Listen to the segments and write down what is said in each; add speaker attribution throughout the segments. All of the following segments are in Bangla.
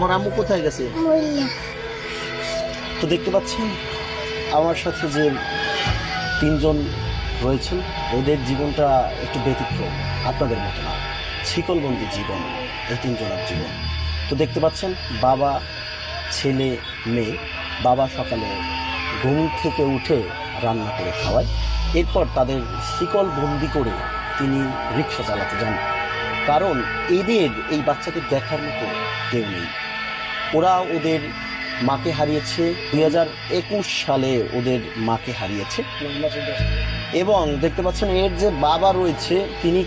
Speaker 1: আমার আম্মু কোথায় গেছে? তো দেখতে পাচ্ছেন আমার সাথে যে তিনজন রয়েছেন, এদের জীবনটা একটু ব্যতিক্রম, আপনাদের মতো না, শিকলবন্দি জীবন এই তিনজনের জীবন। তো দেখতে পাচ্ছেন বাবা, ছেলে, মেয়ে। বাবা সকালে ঘুম থেকে উঠে রান্না করে খাওয়ায়, এরপর তাদের শিকল বন্দি করে তিনি রিক্সা চালাতে যান। কারণ এদের এই বাচ্চাদের দেখার মতো কেউ নেই। ওরা ওদের মাকে হারিয়েছে 2021 সালে, ওদের মাকে হারিয়েছে। এবং দেখতে পাচ্ছেন এর যে বাবা রয়েছে তিনি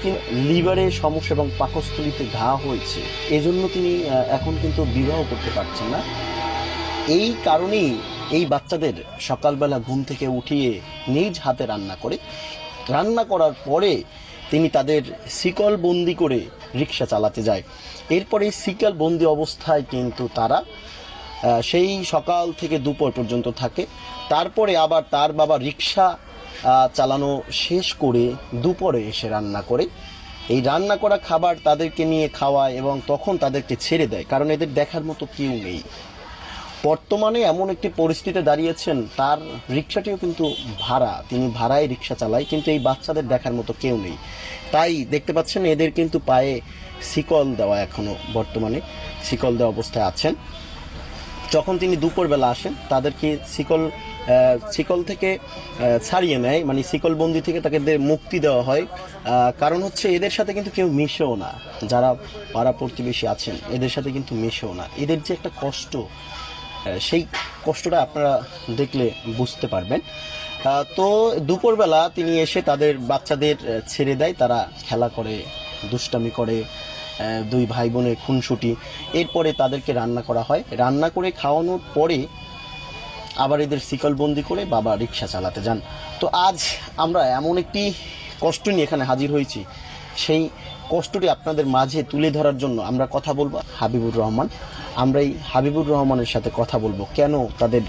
Speaker 1: লিভারে সমস্যা এবং পাকস্থলীতে ঘা হয়েছে, এজন্য তিনি এখন কিন্তু বিবাহ করতে পারছেন না। এই কারণেই এই বাচ্চাদের সকালবেলা ঘুম থেকে উঠিয়ে নিজ হাতে রান্না করার পরে তিনি তাদের শিকল বন্দি করে রিক্সা চালাতে যায়। এরপরে শিকল বন্দি অবস্থায় কিন্তু তারা সেই সকাল থেকে দুপুর পর্যন্ত থাকে। তারপরে আবার তার বাবা রিক্সা চালানো শেষ করে দুপুরে এসে রান্না করে, এই রান্না করা খাবার তাদেরকে নিয়ে খাওয়ায় এবং তখন তাদেরকে ছেড়ে দেয়, কারণ এদের দেখার মতো কেউ নেই। বর্তমানে এমন একটি পরিস্থিতিতে দাঁড়িয়েছেন, তার রিক্সাটিও কিন্তু ভাড়া, তিনি ভাড়ায় রিক্সা চালায়, কিন্তু এই বাচ্চাদের দেখার মতো কেউ নেই। তাই দেখতে পাচ্ছেন এদের কিন্তু পায়ে শিকল দেওয়া, এখনও বর্তমানে শিকল দেওয়া অবস্থায় আছেন। যখন তিনি দুপুরবেলা আসেন তাদেরকে শিকল থেকে ছাড়িয়ে নেয়, মানে শিকলবন্দি থেকে তাদের মুক্তি দেওয়া হয়। কারণ হচ্ছে এদের সাথে কিন্তু কেউ মিশেও না, যারা পাড়া প্রতিবেশী আছেন এদের সাথে কিন্তু মিশেও না। এদের যে একটা কষ্ট, সেই কষ্টটা আপনারা দেখলে বুঝতে পারবেন। তো দুপুরবেলা তিনি এসে তাদের বাচ্চাদের ছেড়ে দেয়, তারা খেলা করে, দুষ্টামি করে, দুই ভাই বোনের খুনসুটি। এরপরে তাদেরকে রান্না করা হয়, রান্না করে খাওয়ানোর পরে আবার এদের শিকলবন্দি করে বাবা রিক্সা চালাতে যান। তো আজ আমরা এমন একটি কষ্ট নিয়ে এখানে হাজির হয়েছি, সেই কষ্টটি আপনাদের মাঝে তুলে ধরার জন্য আমরা কথা বলবো হাবিবুর রহমান। আমরা এই হাবিবুর রহমানের সাথে কথা বলবো কেন তাদের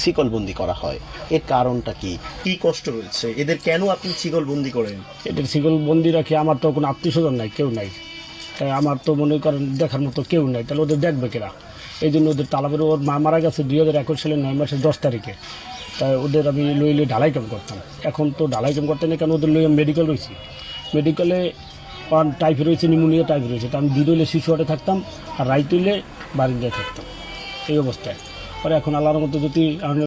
Speaker 1: শিকলবন্দি করা হয়, এর কারণটা কি, কি কষ্ট রয়েছে এদের, কেন আপনি শিকলবন্দি করেন?
Speaker 2: এদের শিকলবন্দি রাখি, আমার তো কোনো আত্মীয় স্বজন নাই, কেউ নাই, তাই আমার তো মনে করেন দেখার মতো কেউ নাই, তাহলে ওদের দেখবে কেনা। এই জন্য ওদের তালাবের, ওর মা মারা গেছে 2021 সালের 9 মাসের 10 তারিখে। তাই ওদের আমি লইলে ঢালাই কাম করতাম। এখন তো ঢালাই কাম করতে নেই, কারণ ওদের লইয়ে মেডিকেল রয়েছি, মেডিকেলে টাইফয়েড রয়েছে, নিউমোনিয়া টাইফয়েড রয়েছে। তা আমি দিন হইলে শিশু ওয়ার্ডে থাকতাম, আর রাইত হইলে বারিন্দায় থাকতাম, এই অবস্থায়। পরে এখন আল্লাহর মতো যদি